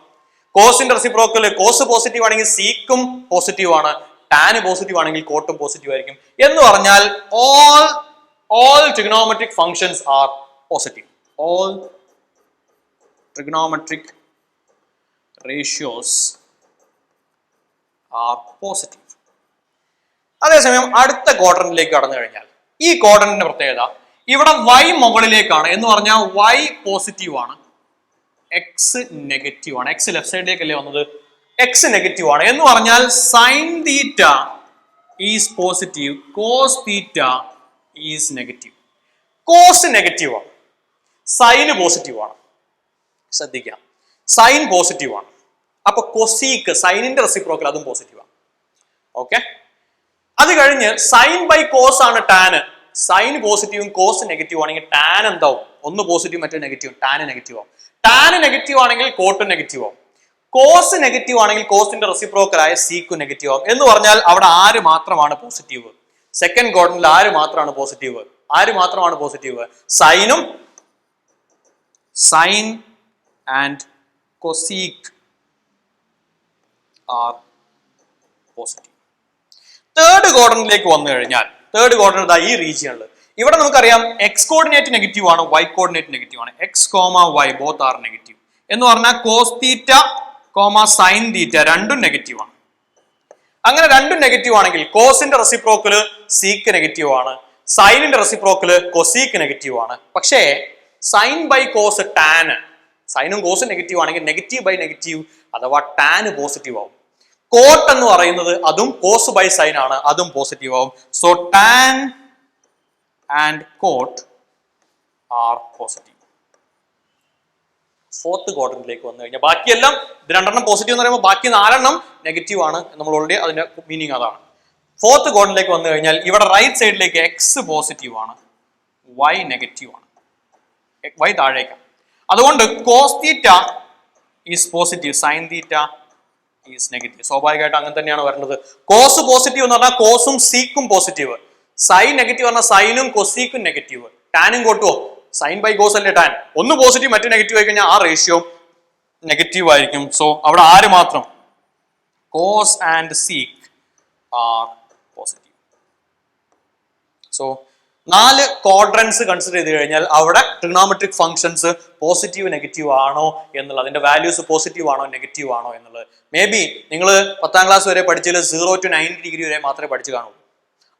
കോസിന്റെ റെസിപ്രോക്കൽ കോസ് പോസിറ്റീവ് ആണെങ്കിൽ സീക്കും പോസിറ്റീവ് ആണ്. ടാൻ പോസിറ്റീവ് ആണെങ്കിൽ കോട്ടും പോസിറ്റീവ് ആയിരിക്കും. എന്ന് പറഞ്ഞാൽ all trigonometric functions are positive. All trigonometric ratios are positive. അതേസമയം അടുത്ത ക്വാഡ്രന്റിലേക്ക് കടന്നു കഴിഞ്ഞാൽ ഈ ക്വാഡ്രന്റിന്റെ പ്രത്യേകത ഇവിടെ y മുകളിലേക്കാണ് എന്ന് പറഞ്ഞാൽ y പോസിറ്റീവ് ആണ്, x നെഗറ്റീവ് ആണ്. x ലെഫ്റ്റ് സൈഡിലേക്കല്ലേ വന്നത്, x നെഗറ്റീവ് ആണ് എന്ന് പറഞ്ഞാൽ sine theta is positive, cos theta is negative. Cos negative ആണ്, സൈന് പോസിറ്റീവ് ആണ്. ശ്രദ്ധിക്കാം, സൈൻ പോസിറ്റീവ് ആണ്. അപ്പൊ കൊസീക്ക് സൈനിന്റെ റെസിപ്രോക്കൽ അതും പോസിറ്റീവ് ആണ്. ഓക്കെ, അത് കഴിഞ്ഞ് സൈൻ ബൈ കോസ് ആണ് ടാന്. സൈൻ പോസിറ്റീവും കോസ് നെഗറ്റീവ് ആണെങ്കിൽ ടാൻ എന്താവും? ഒന്ന് പോസിറ്റീവ് മറ്റേ നെഗറ്റീവ്, ടാന് നെഗറ്റീവ് ആവും. ടാന് നെഗറ്റീവ് ആണെങ്കിൽ കോട്ടും നെഗറ്റീവ് ആവും. കോസ് നെഗറ്റീവ് ആണെങ്കിൽ കോസിന്റെ റെസിപ്രോക്കൽ ആയ സീക്കു നെഗറ്റീവ് ആവും. എന്ന് പറഞ്ഞാൽ അവിടെ ആര് മാത്രമാണ് പോസിറ്റീവ്? സെക്കൻഡ് ക്വാഡ്രന്റിൽ ആര് മാത്രമാണ് പോസിറ്റീവ്? ആര് മാത്രമാണ് പോസിറ്റീവ്? സൈനും sine and cosec are positive. Third ക്വാഡ്രന്റിലേക്ക് വന്നു കഴിഞ്ഞാൽ തേർഡ് ക്വാഡ്രന്റ് ഈ റീജിയനിൽ ഇവിടെ നമുക്കറിയാം എക്സ് കോർഡിനേറ്റ് നെഗറ്റീവ് ആണ്, വൈ കോർഡിനേറ്റ് നെഗറ്റീവ് ആണ്. X comma y both are negative എന്ന് പറഞ്ഞാൽ cos theta comma sine theta രണ്ടും നെഗറ്റീവ് ആണ്. അങ്ങനെ രണ്ടും നെഗറ്റീവ് ആണെങ്കിൽ കോസിന്റെ റെസിപ്രോക്കല് സീക്ക് നെഗറ്റീവ് ആണ്, സൈനിന്റെ റെസിപ്രോക്കല് കൊസീക്ക് നെഗറ്റീവ് ആണ്. പക്ഷേ സൈൻ ബൈ കോസ് ടാൻ, സൈനും കോസും നെഗറ്റീവ് ആണെങ്കിൽ നെഗറ്റീവ് ബൈ നെഗറ്റീവ് അഥവാ ടാന് പോസിറ്റീവ് ആവും. കോട്ട് എന്ന് പറയുന്നത് അതും കോസ് ബൈ സൈൻ ആണ്, അതും പോസിറ്റീവ് ആവും. So tan and cot are positive. Fourth ക്വാഡ്രന്റിലേക്ക് വന്നു കഴിഞ്ഞാൽ ബാക്കിയെല്ലാം ഇത് രണ്ടെണ്ണം പോസിറ്റീവ് എന്ന് പറയുമ്പോൾ ബാക്കി 4 നെഗറ്റീവ് ആണ്. നമ്മൾ ഓൾറെഡി അതിന്റെ മീനിങ് അതാണ്. ഫോർത്ത് ക്വാഡ്രന്റിലേക്ക് വന്നു കഴിഞ്ഞാൽ ഇവിടെ റൈറ്റ് സൈഡിലേക്ക് എക്സ് പോസിറ്റീവ് ആണ്, വൈ നെഗറ്റീവ് ആണ്, വൈ താഴേക്കാണ്. അതുകൊണ്ട് cos theta is positive, sine theta is negative. സ്വാഭാവികമായിട്ട് അങ്ങനെ തന്നെയാണ് വരുന്നത്. കോസ് പോസിറ്റീവ് എന്ന് പറഞ്ഞാൽ കോസും സീക്കും പോസിറ്റീവ്, സൈൻ നെഗറ്റീവ് പറഞ്ഞാൽ സൈനും കൊസീക്കും നെഗറ്റീവ്, ടാനും കോട്ടുവോ? സൈൻ ബൈ കോസ് അല്ലേ ടാൻ. ഒന്ന് പോസിറ്റീവ് മറ്റു നെഗറ്റീവ് ആയി കഴിഞ്ഞാൽ ആ റേഷ്യോ നെഗറ്റീവ് ആയിരിക്കും. സോ അവിടെ ആര് മാത്രം? Cos and sec are positive. So 4 quadrants consider ചെയ്ത് കഴിഞ്ഞാൽ അവിടെ ട്രിഗണോമെട്രിക് ഫംഗ്ഷൻസ് പോസിറ്റീവ് നെഗറ്റീവ് ആണോ എന്നുള്ളത്, അതിന്റെ വാല്യൂസ് പോസിറ്റീവ് ആണോ നെഗറ്റീവ് ആണോ എന്നുള്ളത് മേ ബി നിങ്ങൾ 10ാം ക്ലാസ് വരെ പഠിച്ചതിൽ 0 to 90 ഡിഗ്രി വരെ മാത്രമേ പഠിച്ചു കാണുള്ളൂ.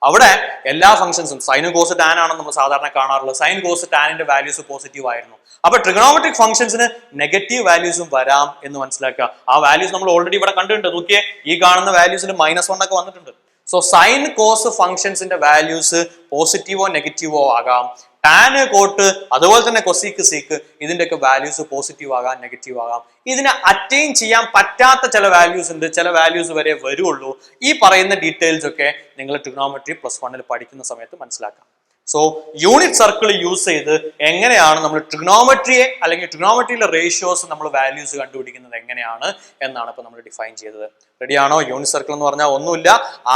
അവിടെ എല്ലാ ഫംഗ്ഷൻസും സൈനും കോസ് ടാൻ ആണ് നമ്മൾ സാധാരണ കാണാറുള്ളത്. സൈൻ കോസ് ടാനിന്റെ വാല്യൂസ് പോസിറ്റീവ് ആയിരുന്നു. അപ്പൊ ട്രിഗണോമെട്രിക് ഫംഗ്ഷൻസിന് നെഗറ്റീവ് വാല്യൂസും വരാം എന്ന് മനസ്സിലാക്കുക. ആ വാല്യൂസ് നമ്മൾ ഓൾറെഡി ഇവിടെ കണ്ടിട്ടുണ്ട്. നോക്കിയേ, ഈ കാണുന്ന വാല്യൂസിൽ -1 ഒക്കെ വന്നിട്ടുണ്ട്. സോ സൈൻ കോസ് ഫംഗ്ഷൻസിന്റെ വാല്യൂസ് പോസിറ്റീവോ നെഗറ്റീവോ ആകാം. ടാന് കോട്ട് അതുപോലെ തന്നെ കൊസീക്ക് സീക്ക് ഇതിന്റെയൊക്കെ വാല്യൂസ് പോസിറ്റീവ് ആകാം, നെഗറ്റീവ് ആകാം. ഇതിനെ അറ്റൈൻ ചെയ്യാൻ പറ്റാത്ത ചില വാല്യൂസ് ഉണ്ട്, ചില വാല്യൂസ് വരെ വരുള്ളൂ. ഈ പറയുന്ന ഡീറ്റെയിൽസ് ഒക്കെ നിങ്ങൾ ട്രിഗണോമെട്രി +1 പഠിക്കുന്ന സമയത്ത് മനസ്സിലാക്കാം. സോ യൂണിറ്റ് സർക്കിൾ യൂസ് ചെയ്ത് എങ്ങനെയാണ് നമ്മൾ ട്രിഗണോമെട്രിയെ അല്ലെങ്കിൽ ട്രിഗണോമെട്രിയിലെ റേഷ്യോസ് നമ്മൾ വാല്യൂസ് കണ്ടുപിടിക്കുന്നത് എങ്ങനെയാണ് എന്നാണ് ഇപ്പൊ നമ്മൾ ഡിഫൈൻ ചെയ്തത്. റെഡിയാണോ? യൂണിറ്റ് സർക്കിൾ എന്ന് പറഞ്ഞാൽ ഒന്നുമില്ല,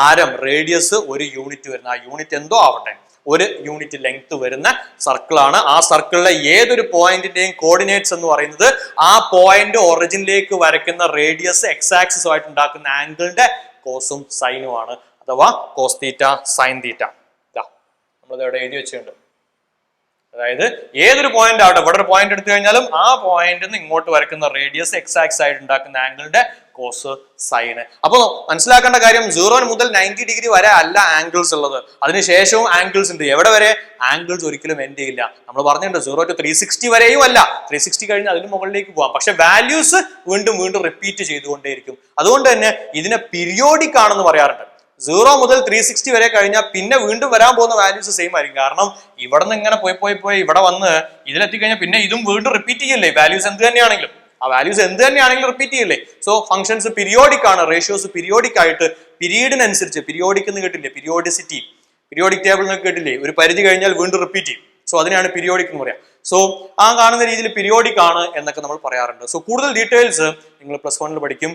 ആരം റേഡിയസ് 1 യൂണിറ്റ് വരുന്ന, ആ യൂണിറ്റ് എന്തോ ആവട്ടെ, 1 യൂണിറ്റ് ലെങ്ത് വരുന്ന സർക്കിളാണ്. ആ സർക്കിളിലെ ഏതൊരു പോയിന്റിന്റെയും കോർഡിനേറ്റ്സ് എന്ന് പറയുന്നത് ആ പോയിന്റ് ഒറിജിനിലേക്ക് വരയ്ക്കുന്ന റേഡിയസ് എക്സ് ആക്സിസുമായിട്ട് ഉണ്ടാക്കുന്ന ആംഗിളിന്റെ കോസും സൈനും ആണ്, അഥവാ കോസ് തീറ്റ സൈൻ തീറ്റ. നമ്മളത് ഇവിടെ എഴുതി വെച്ചിട്ടുണ്ട്. അതായത് ഏതൊരു പോയിന്റ് ആവട്ടെ, ഇവിടെ ഒരു പോയിന്റ് എടുത്തു കഴിഞ്ഞാലും ആ പോയിന്റിൽ നിന്ന് ഇങ്ങോട്ട് വരയ്ക്കുന്ന റേഡിയസ് എക്സ് ആക്സിസ് ആയിട്ട് ഉണ്ടാക്കുന്ന ആംഗിളിന്റെ കോസ് സൈന്. അപ്പൊ മനസ്സിലാക്കേണ്ട കാര്യം 0 മുതൽ 90 ഡിഗ്രി വരെ അല്ല ആംഗിൾസ് ഉള്ളത്, അതിനുശേഷവും ആംഗിൾസ് ഉണ്ട്. എവിടെ വരെ? ആംഗിൾസ് ഒരിക്കലും എൻഡ് ചെയ്യില്ല. നമ്മൾ പറഞ്ഞിട്ടുണ്ട് 0 to 360 വരെയും അല്ല, 360 കഴിഞ്ഞ് അതിന് മുകളിലേക്ക് പോവാം. പക്ഷെ വാല്യൂസ് വീണ്ടും വീണ്ടും റിപ്പീറ്റ് ചെയ്തുകൊണ്ടേയിരിക്കും. അതുകൊണ്ട് തന്നെ ഇതിനെ പീരിയോഡിക് ആണെന്ന് പറയാറുണ്ട്. 0 മുതൽ 360 വരെ കഴിഞ്ഞാൽ പിന്നെ വീണ്ടും വരാൻ പോകുന്ന വാല്യൂസ് സെയിം ആയിരിക്കും. കാരണം ഇവിടെ നിന്ന് ഇങ്ങനെ പോയി ഇവിടെ വന്ന് ഇതിലെത്തിക്കഴിഞ്ഞാൽ പിന്നെ ഇതും വീണ്ടും റിപ്പീറ്റ് ചെയ്യല്ലേ, വാല്യൂസ് എന്ത് തന്നെയാണെങ്കിലും ആ വാല്യൂസ് എന്ത് തന്നെയാണെങ്കിലും റിപ്പീറ്റ് ചെയ്യല്ലേ. സോ ഫംഗ്ഷൻസ് പീരിയോഡിക് ആണ്, റേഷ്യോസ് പീരിയോഡിക് ആയിട്ട് പീരീഡിനനുസരിച്ച്, പീരിയോഡിക് എന്ന് കേട്ടില്ലേ, പീരിയോഡിസിറ്റി, പീരിയോഡിക് ടേബിൾ എന്ന് കേട്ടില്ലേ, ഒരു പരിധി കഴിഞ്ഞാൽ വീണ്ടും റിപ്പീറ്റ് ചെയ്യും. സോ അതിനാണ് പീരിയോഡിക് എന്ന് പറയാം. സോ ആ കാണുന്ന രീതിയിൽ പീരിയോഡിക് ആണ് എന്നൊക്കെ നമ്മൾ പറയാറുണ്ട്. സോ കൂടുതൽ ഡീറ്റെയിൽസ് നിങ്ങൾ +1 പഠിക്കും.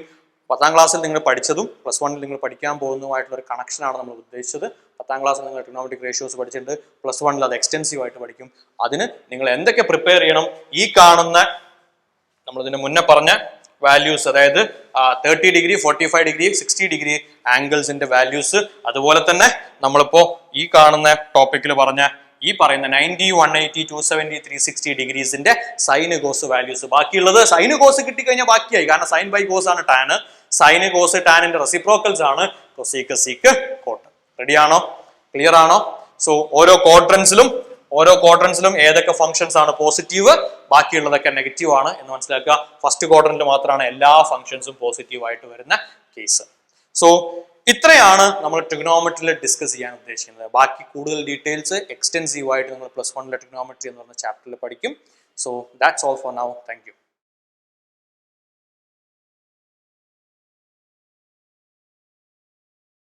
10ാം ക്ലാസ്സിൽ നിങ്ങൾ പഠിച്ചതും +1 നിങ്ങൾ പഠിക്കാൻ പോകുന്നതുമായിട്ടുള്ള ഒരു കണക്ഷനാണ് നമ്മൾ ഉദ്ദേശിച്ചത്. 10ാം ക്ലാസ്സിൽ നിങ്ങൾ ട്രിഗണോമെട്രിക് റേഷ്യോസ് പഠിച്ചിട്ടുണ്ട്, +1 അത് എക്സ്റ്റെൻസീവ് ആയിട്ട് പഠിക്കും. അതിന് നിങ്ങൾ എന്തൊക്കെ പ്രിപ്പയർ ചെയ്യണം, ഈ കാണുന്ന നമ്മളിതിന് മുന്നേ പറഞ്ഞ വാല്യൂസ്, അതായത് 30 ഡിഗ്രി, 45 ഡിഗ്രി, 60 ഡിഗ്രി ആംഗിൾസിന്റെ വാല്യൂസ്, അതുപോലെ തന്നെ നമ്മളിപ്പോ ഈ കാണുന്ന ടോപ്പിക്കിൽ പറഞ്ഞ ഈ പറയുന്ന 90, 180, 270, 360 ഡിഗ്രീസിന്റെ സൈന് കോസ് വാല്യൂസ്. ബാക്കിയുള്ളത് സൈന് കോസ് കിട്ടിക്കഴിഞ്ഞാൽ ബാക്കിയായി, കാരണം സൈൻ ബൈ കോസ് ആണ് ടാൻ, സൈന് കോസ് ടാനിന്റെ റെസിപ്രോക്കൽസ് ആണ് കൊസീക്ക് സീക്ക് കോട്ട്. റെഡി ആണോ? ക്ലിയർ ആണോ? സോ ഓരോ ക്വാഡ്രൻസിലും ഏതൊക്കെ ഫംഗ്ഷൻസ് ആണ് പോസിറ്റീവ്, ബാക്കിയുള്ളതൊക്കെ നെഗറ്റീവ് ആണ് എന്ന് മനസ്സിലാക്കുക. ഫസ്റ്റ് ക്വാഡ്രന്റിൽ മാത്രമാണ് എല്ലാ ഫംഗ്ഷൻസും പോസിറ്റീവ് ആയിട്ട് വരുന്ന കേസ്. സോ ഇത്രയാണ് നമ്മൾ ട്രിഗണോമെട്രിയിൽ ഡിസ്കസ് ചെയ്യാൻ ഉദ്ദേശിക്കുന്നത്. ബാക്കി കൂടുതൽ ഡീറ്റെയിൽസ് എക്സ്റ്റെൻസീവ് ആയിട്ട് നിങ്ങൾ +1 ട്രിഗണോമെട്രി എന്ന് പറഞ്ഞ ചാപ്റ്ററിൽ പഠിക്കും. So that's all for now. Thank you.